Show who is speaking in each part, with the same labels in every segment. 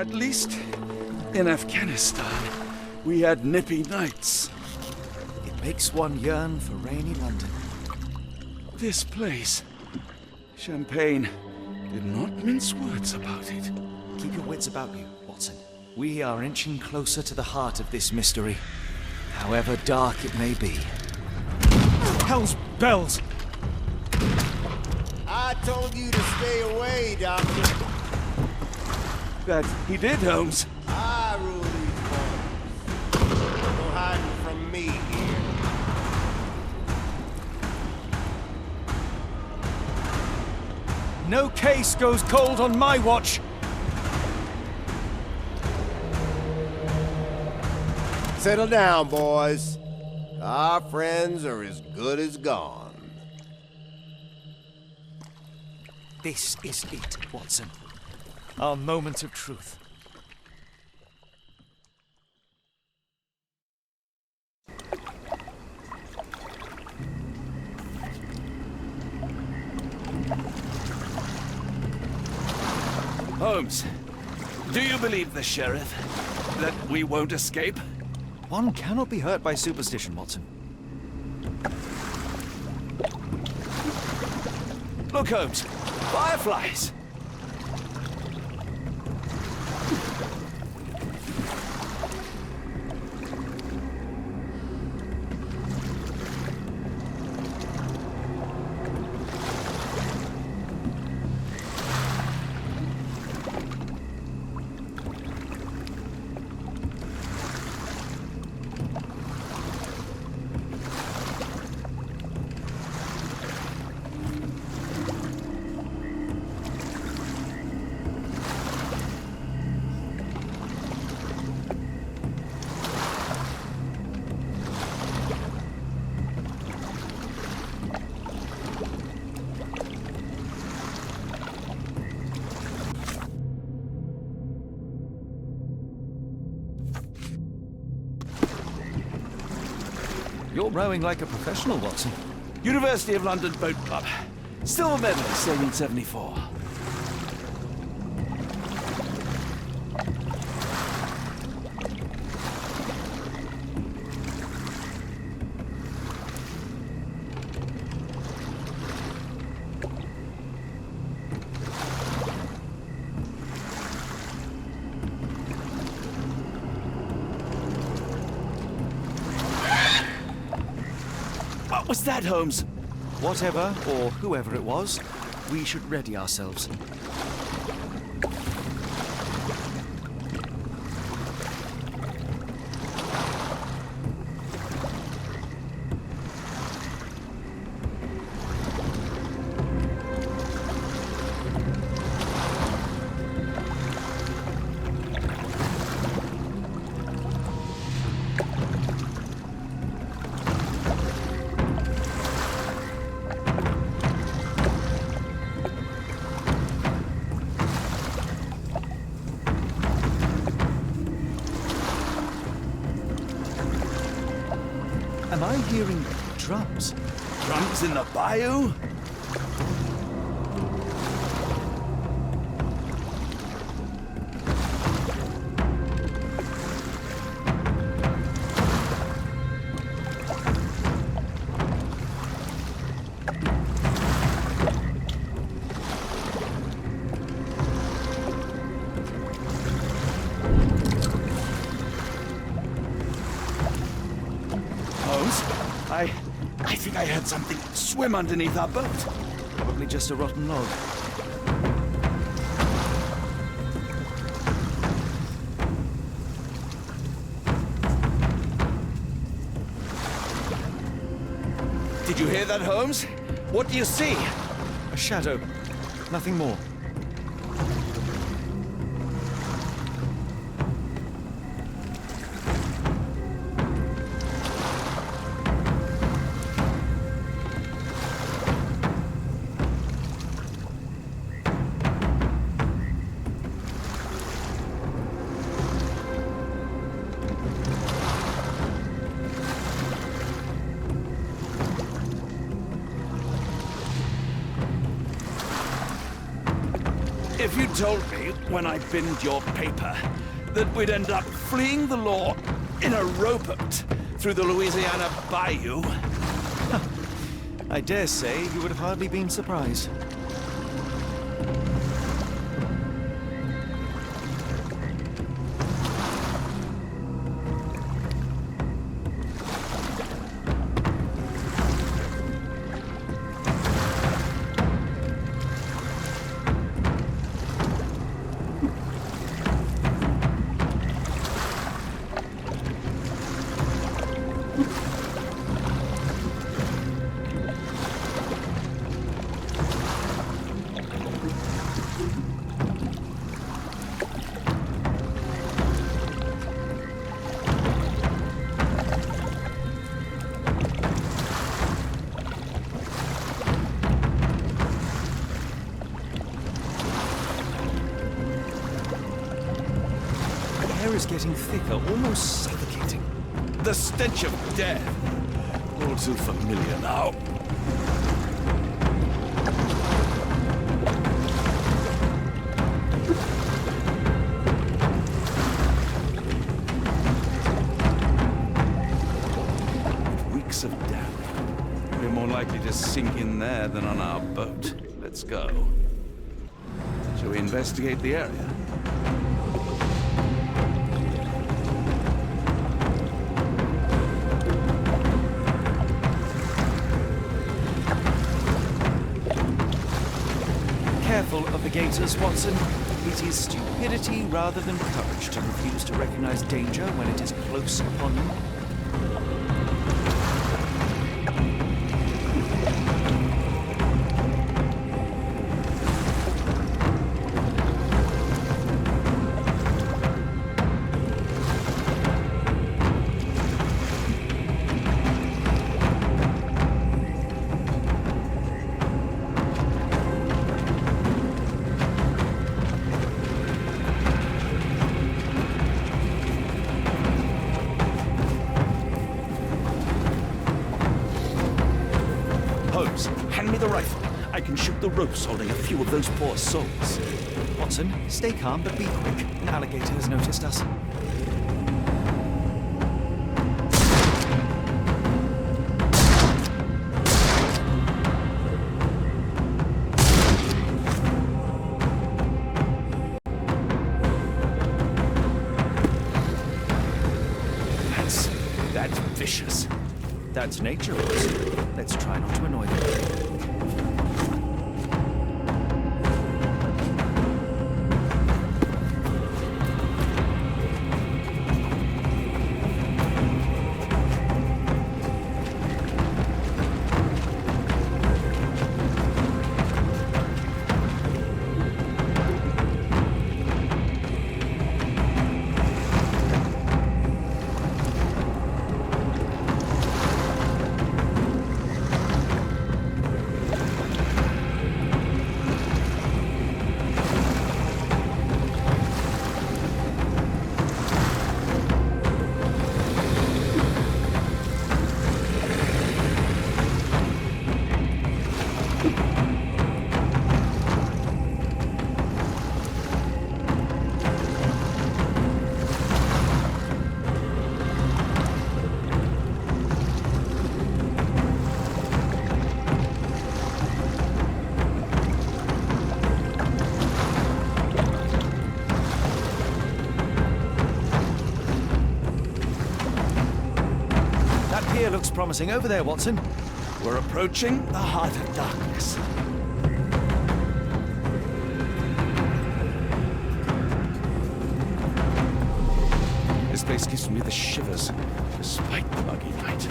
Speaker 1: At least in Afghanistan, we had nippy nights.
Speaker 2: It makes one yearn for rainy London.
Speaker 1: This place, Champagne, did not mince words about it.
Speaker 2: Keep your wits about you, Watson. We are inching closer to the heart of this mystery, however dark it may be.
Speaker 1: Hell's bells!
Speaker 3: I told you to stay away, Doctor.
Speaker 1: That he did, Holmes.
Speaker 3: I rule these waters. No hiding from me here.
Speaker 2: No case goes cold on my watch!
Speaker 3: Settle down, boys. Our friends are as good as gone.
Speaker 2: This is it, Watson. Our moment of truth.
Speaker 1: Holmes, do you believe the sheriff? That we won't escape?
Speaker 2: One cannot be hurt by superstition, Watson.
Speaker 1: Look, Holmes, fireflies!
Speaker 2: You're rowing like a professional, Watson.
Speaker 1: University of London Boat Club. Silver medalist, sailing 74. What was that, Holmes?
Speaker 2: Whatever, or whoever it was, we should ready ourselves. Am I hearing drums?
Speaker 1: Drums in the bayou? I think I heard something swim underneath our boat.
Speaker 2: Probably just a rotten log.
Speaker 1: Did you hear that, Holmes? What do you see?
Speaker 2: A shadow. Nothing more.
Speaker 1: If you told me when I binned your paper that we'd end up fleeing the law in a rowboat through the Louisiana Bayou?
Speaker 2: I dare say you would have hardly been surprised.
Speaker 1: Is getting thicker, almost suffocating. The stench of death. All too familiar now. It reeks of death. We're more likely to sink in there than on our boat. Let's go. Shall we investigate the area?
Speaker 2: Careful of the gators, Watson. It is stupidity rather than courage to refuse to recognize danger when it is close upon you.
Speaker 1: Hand me the rifle. I can shoot the ropes holding a few of those poor souls.
Speaker 2: Watson, stay calm, but be quick. An alligator has noticed us.
Speaker 1: That's vicious.
Speaker 2: That's nature, Watson. Let's try not to annoy them. Here looks promising. Over there, Watson.
Speaker 1: We're approaching the heart of darkness. This place gives me the shivers, despite the muggy night.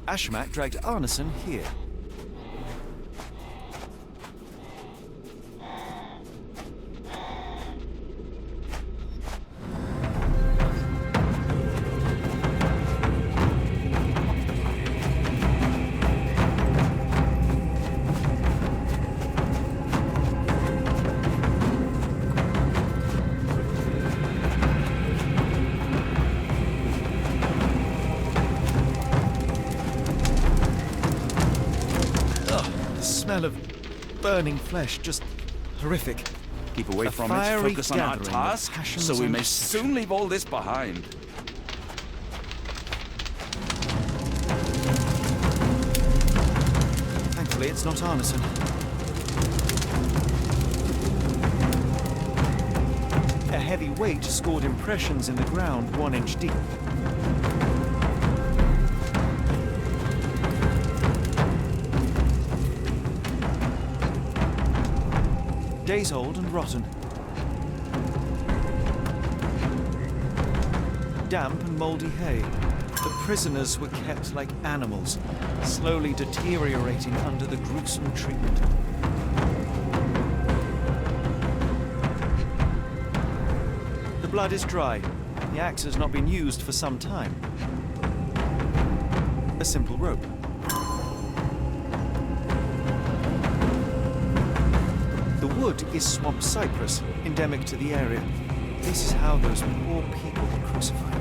Speaker 2: Ashmat dragged Arneson here. The smell of burning flesh, just horrific.
Speaker 1: Keep away
Speaker 2: A
Speaker 1: from it,
Speaker 2: fiery
Speaker 1: focus on our
Speaker 2: gathering of
Speaker 1: task,
Speaker 2: passions
Speaker 1: so we
Speaker 2: and
Speaker 1: may
Speaker 2: deception.
Speaker 1: soon leave all this behind.
Speaker 2: Thankfully, it's not Arneson. A heavy weight scored impressions in the ground 1 inch deep. Days old and rotten. Damp and mouldy hay. The prisoners were kept like animals, slowly deteriorating under the gruesome treatment. The blood is dry. The axe has not been used for some time. A simple rope. The wood is swamp cypress, endemic to the area. This is how those poor people were crucified.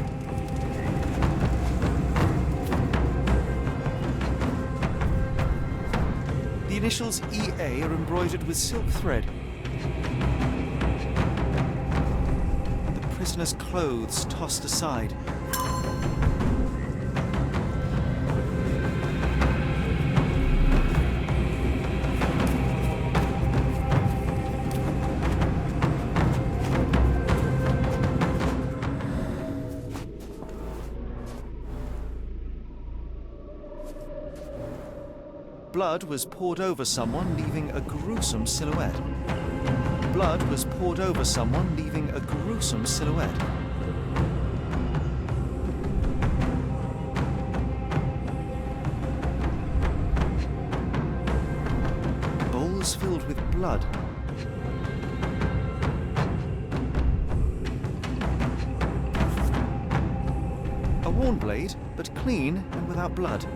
Speaker 2: The initials EA are embroidered with silk thread. The prisoner's clothes tossed aside. Blood was poured over someone, leaving a gruesome silhouette. Blood was poured over someone, leaving a gruesome silhouette. Bowls filled with blood. A worn blade, but clean and without blood.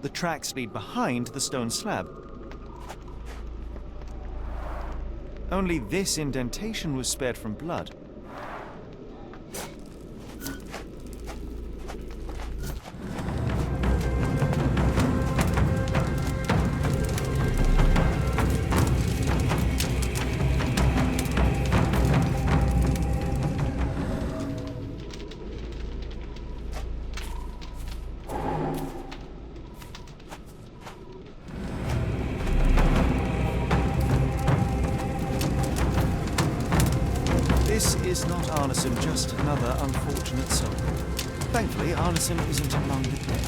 Speaker 2: The tracks lead behind the stone slab. Only this indentation was spared from blood. This is not Arneson, just another unfortunate soul. Thankfully, Arneson isn't among the dead.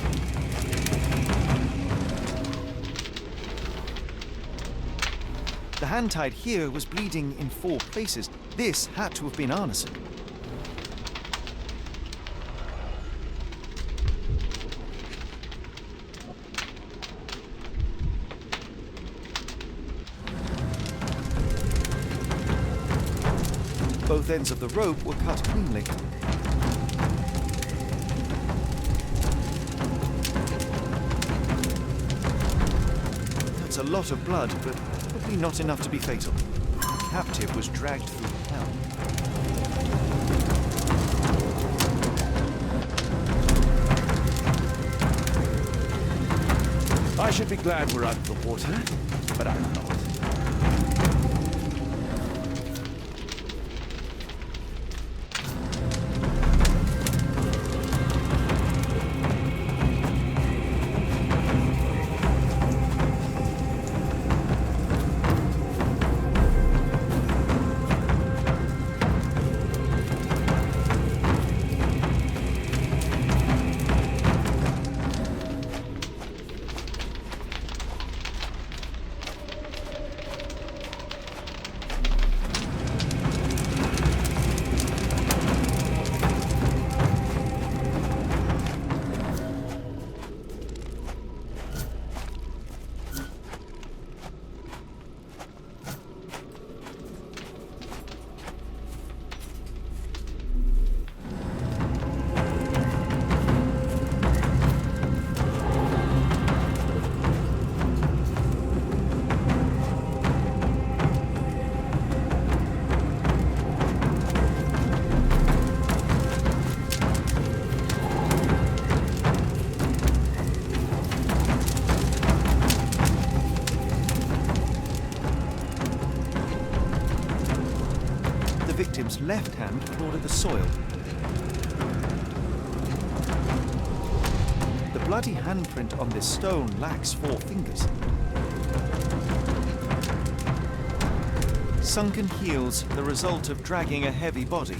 Speaker 2: The hand tied here was bleeding in 4 places. This had to have been Arneson. Both ends of the rope were cut cleanly. That's a lot of blood, but probably not enough to be fatal. The captive was dragged through hell.
Speaker 1: I should be glad we're out of the water, but I'm not.
Speaker 2: left hand clawed at the soil. The bloody handprint on this stone lacks 4 fingers. Sunken heels, the result of dragging a heavy body.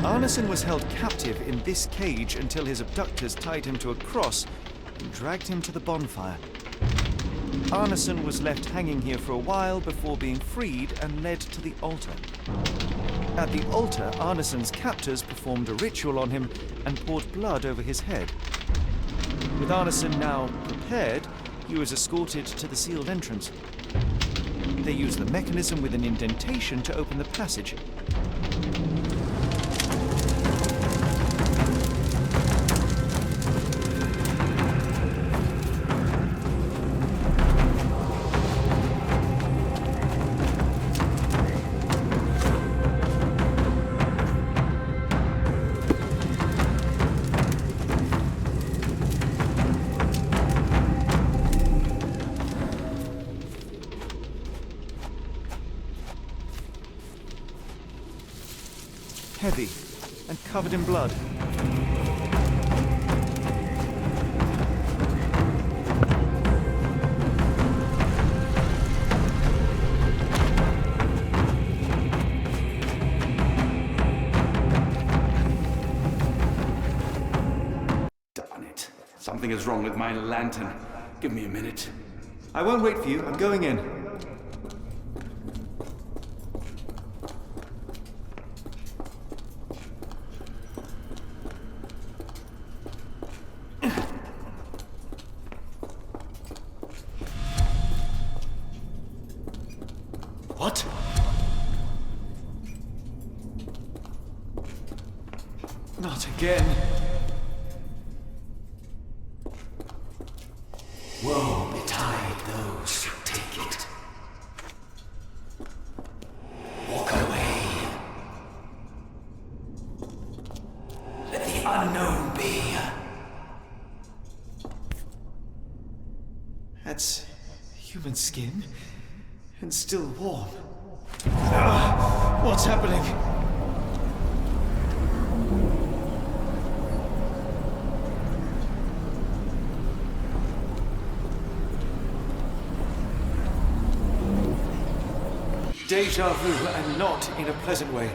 Speaker 2: Arneson was held captive in this cage until his abductors tied him to a cross and dragged him to the bonfire. Arneson was left hanging here for a while before being freed and led to the altar. At the altar, Arneson's captors performed a ritual on him and poured blood over his head. With Arneson now prepared, he was escorted to the sealed entrance. They used the mechanism with an indentation to open the passage. Heavy and covered in blood.
Speaker 1: Darn it. Something is wrong with my lantern. Give me a minute.
Speaker 2: I won't wait for you. I'm going in.
Speaker 4: What?
Speaker 2: Not again.
Speaker 4: Woe betide those who take it. Walk away. Let the unknown be.
Speaker 2: That's human skin and still warm. What's happening? Deja vu, and not in a pleasant way.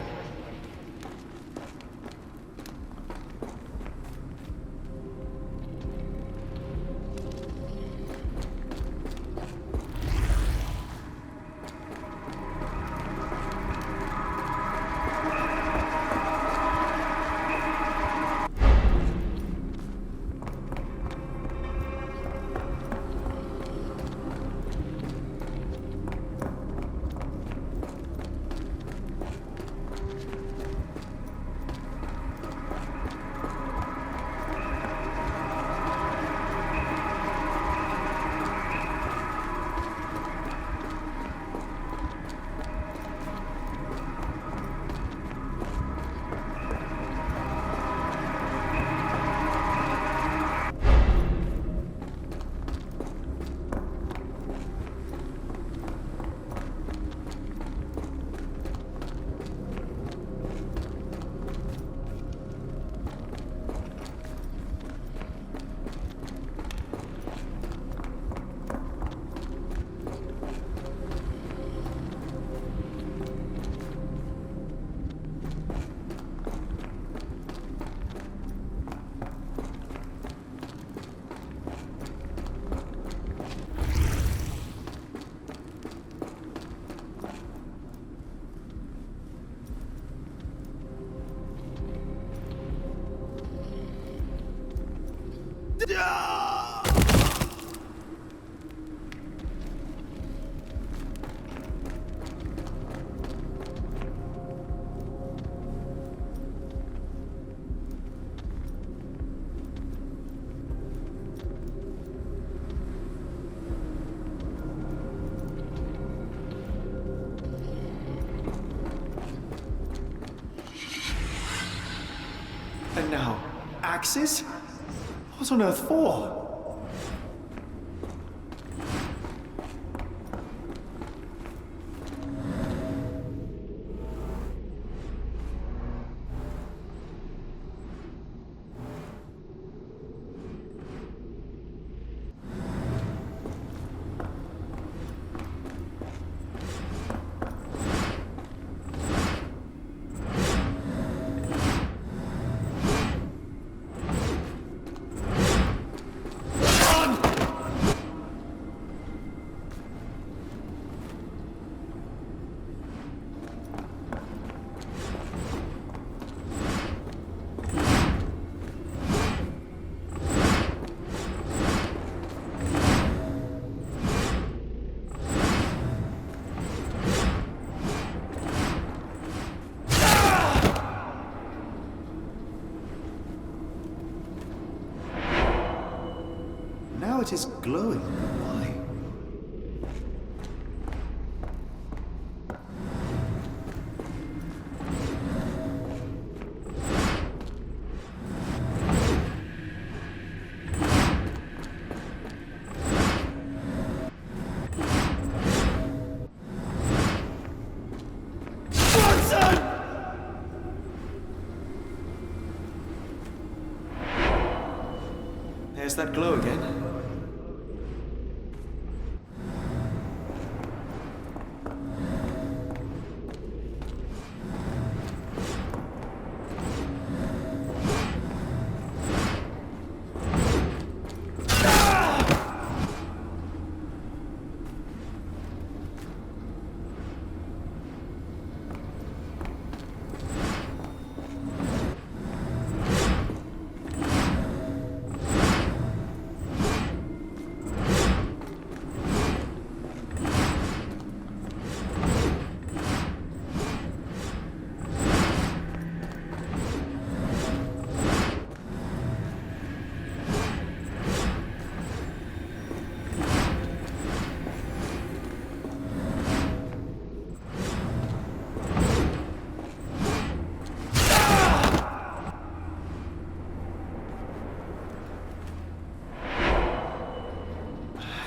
Speaker 2: And now, axes? What on earth for? Now it is glowing. Why? There's that glow again.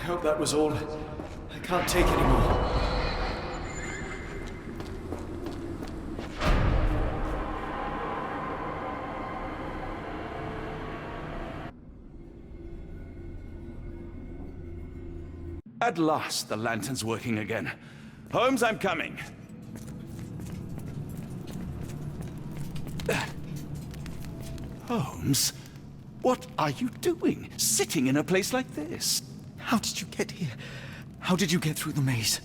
Speaker 2: I hope that was all. I can't take any more.
Speaker 1: At last, the lantern's working again. Holmes, I'm coming. Holmes, what are you doing? Sitting in a place like this?
Speaker 2: How did you get here? How did you get through the maze?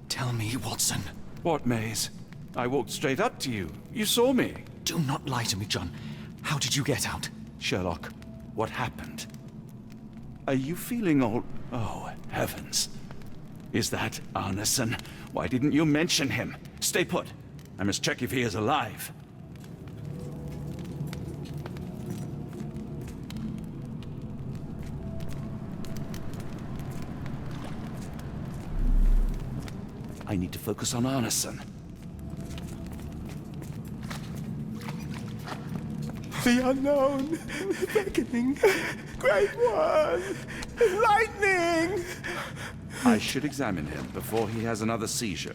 Speaker 2: Tell me, Watson.
Speaker 1: What maze? I walked straight up to you. You saw me.
Speaker 2: Do not lie to me, John. How did you get out?
Speaker 1: Sherlock, what happened? Are you feeling all... Oh, heavens. Is that Arneson? Why didn't you mention him? Stay put. I must check if he is alive. I need to focus on Arneson.
Speaker 3: The unknown, beckoning, great one, enlightening!
Speaker 1: I should examine him before he has another seizure.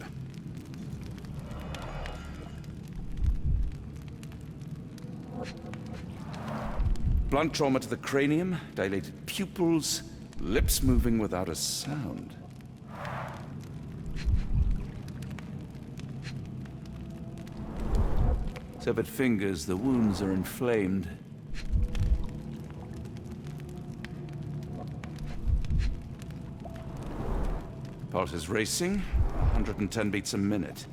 Speaker 1: Blunt trauma to the cranium, dilated pupils, lips moving without a sound. Severed fingers, the wounds are inflamed. Pulse is racing, 110 beats a minute.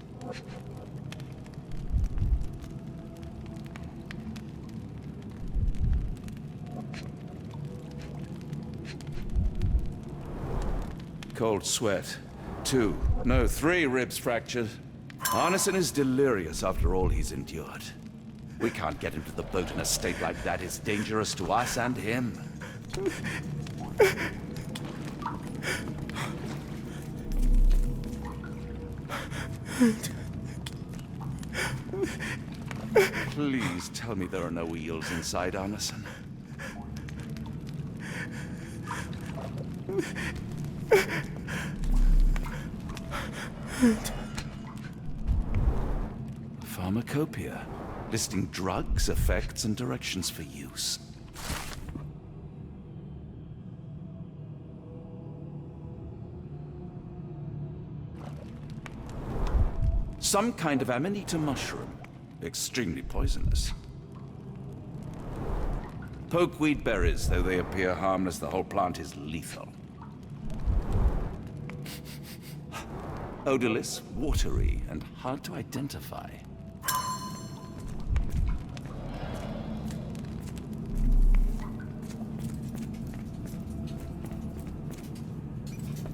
Speaker 1: Cold sweat. 2, no, 3 ribs fractured. Arneson is delirious after all he's endured. We can't get him to the boat in a state like that. It's dangerous to us and him. Please tell me there are no eels inside, Arneson. Pharmacopoeia, listing drugs, effects, and directions for use. Some kind of amanita mushroom, extremely poisonous. Pokeweed berries, though they appear harmless, the whole plant is lethal. Odorless, watery, and hard to identify.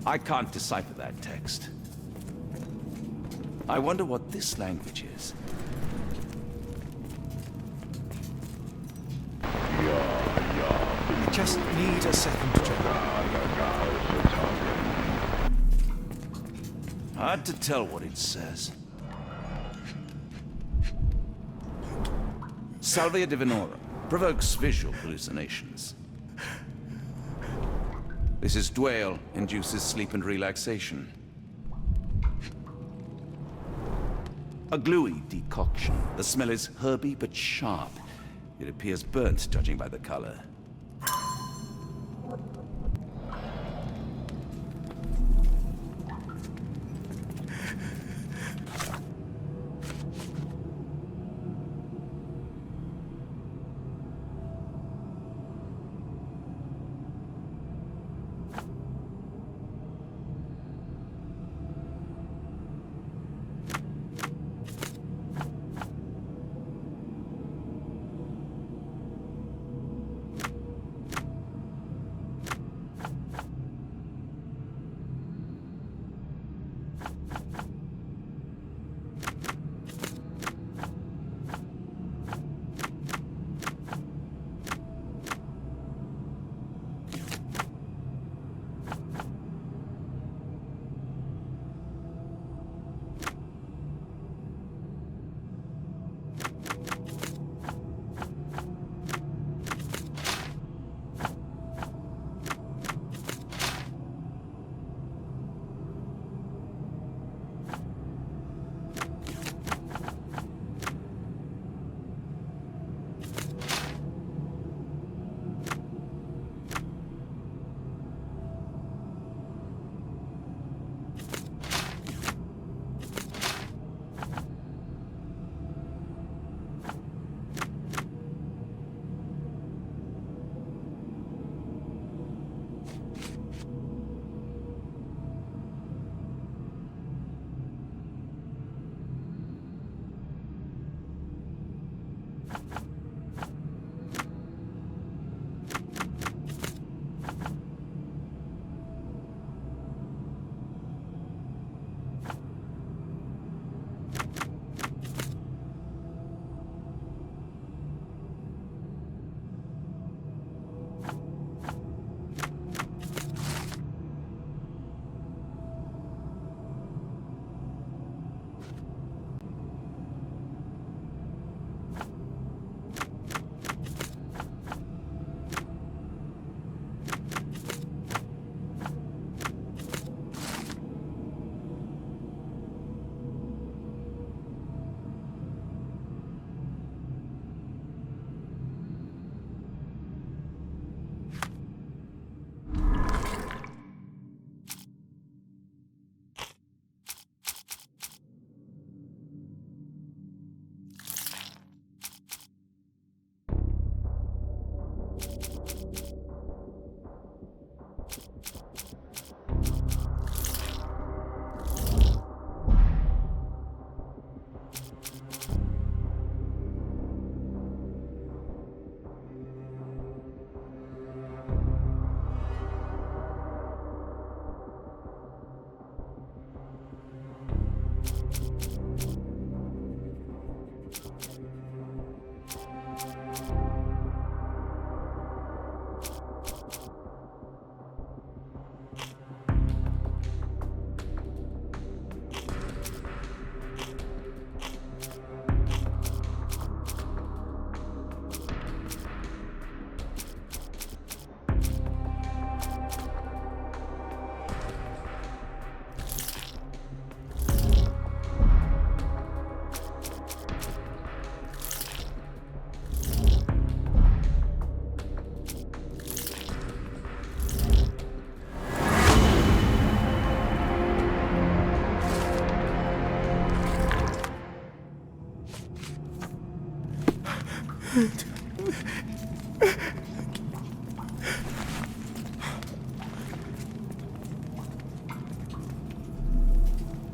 Speaker 1: I can't decipher that text. I wonder what this language is.
Speaker 2: I just need a second, John.
Speaker 1: Hard to tell what it says. Salvia divinorum provokes visual hallucinations. This is Dwale, induces sleep and relaxation. A gluey decoction. The smell is herby but sharp. It appears burnt, judging by the color.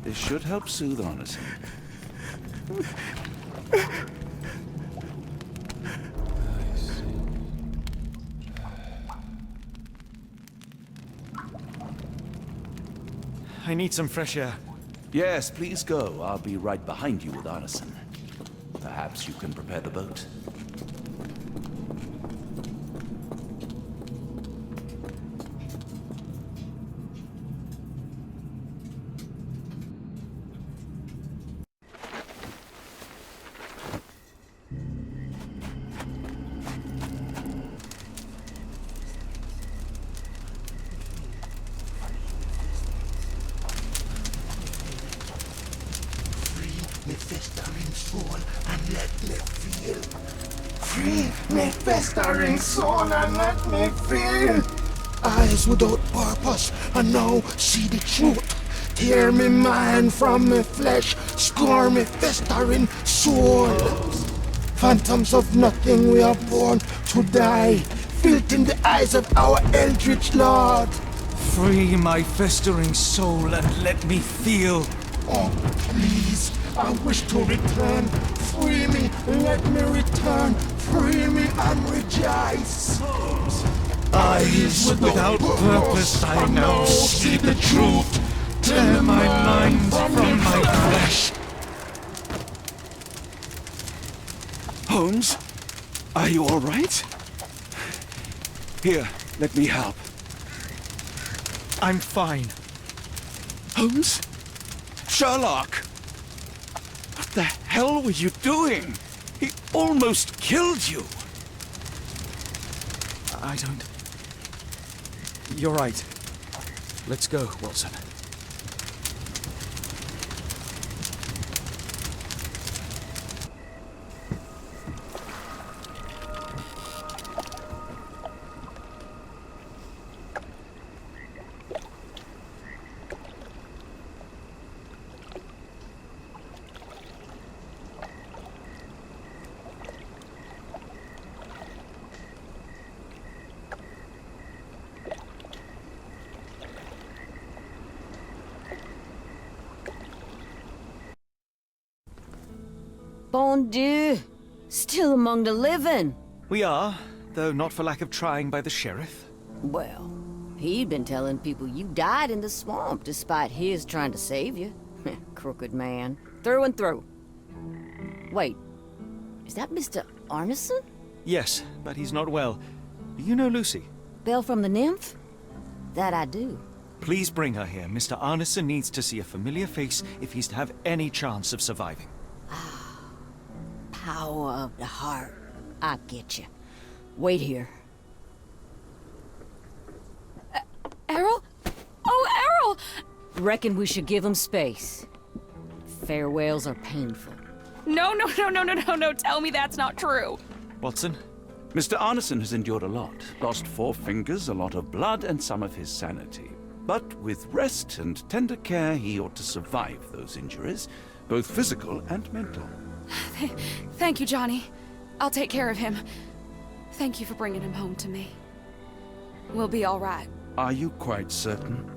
Speaker 1: This should help soothe Arneson.
Speaker 2: I need some fresh air.
Speaker 1: Yes, please go. I'll be right behind you with Arneson. Perhaps you can prepare the boat.
Speaker 4: Me festering soul and let me feel. Free me festering soul and let me feel. Eyes without purpose and now see the truth. Tear me mind from me flesh, score me festering soul. Phantoms of nothing, we are born to die. Filth in the eyes of our eldritch lord.
Speaker 2: Free my festering soul and let me feel.
Speaker 4: Oh, please, I wish to return. Free me, let me return. Free me and rejoice.
Speaker 2: Eyes without purpose, I now see the truth. Tear my mind from my flesh.
Speaker 1: Holmes? Are you all right? Here, let me help.
Speaker 2: I'm fine.
Speaker 1: Holmes? Sherlock! What the hell were you doing? He almost killed you.
Speaker 2: I don't... You're right. Let's go, Watson.
Speaker 5: Bon Dieu! Still among the living!
Speaker 2: We are, though not for lack of trying by the sheriff.
Speaker 5: Well, he'd been telling people you died in the swamp despite his trying to save you. Crooked man. Through and through. Wait, is that Mr. Arneson?
Speaker 2: Yes, but he's not well. You know Lucy?
Speaker 5: Belle from the nymph? That I do.
Speaker 2: Please bring her here. Mr. Arneson needs to see a familiar face if he's to have any chance of surviving.
Speaker 5: Power of the heart. I get you. Wait here.
Speaker 6: Errol? Oh, Errol!
Speaker 5: Reckon we should give him space. Farewells are painful.
Speaker 6: No, tell me that's not true.
Speaker 2: Watson?
Speaker 1: Mr. Arneson has endured a lot. Lost 4 fingers, a lot of blood, and some of his sanity. But with rest and tender care, he ought to survive those injuries, both physical and mental.
Speaker 6: Thank you, Johnny. I'll take care of him. Thank you for bringing him home to me. We'll be all right.
Speaker 1: Are you quite certain?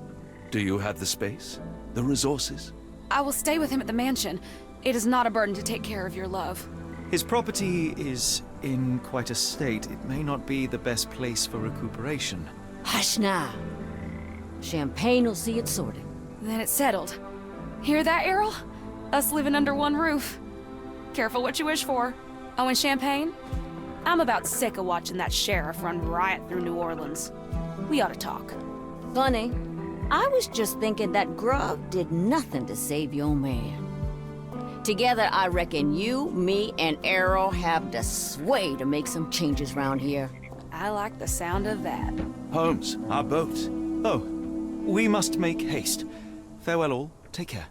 Speaker 1: Do you have the space? The resources?
Speaker 6: I will stay with him at the mansion. It is not a burden to take care of your love.
Speaker 2: His property is in quite a state. It may not be the best place for recuperation.
Speaker 5: Hush now. Champagne will see it sorted.
Speaker 6: Then it's settled. Hear that, Errol? Us living under one roof. Careful what you wish for. Oh, and champagne? I'm about sick of watching that sheriff run riot through New Orleans. We ought to talk.
Speaker 5: Funny. I was just thinking that grub did nothing to save your man. Together, I reckon you, me, and Errol have the sway to make some changes around here.
Speaker 6: I like the sound of that.
Speaker 1: Holmes, our boat.
Speaker 2: Oh, we must make haste. Farewell all. Take care.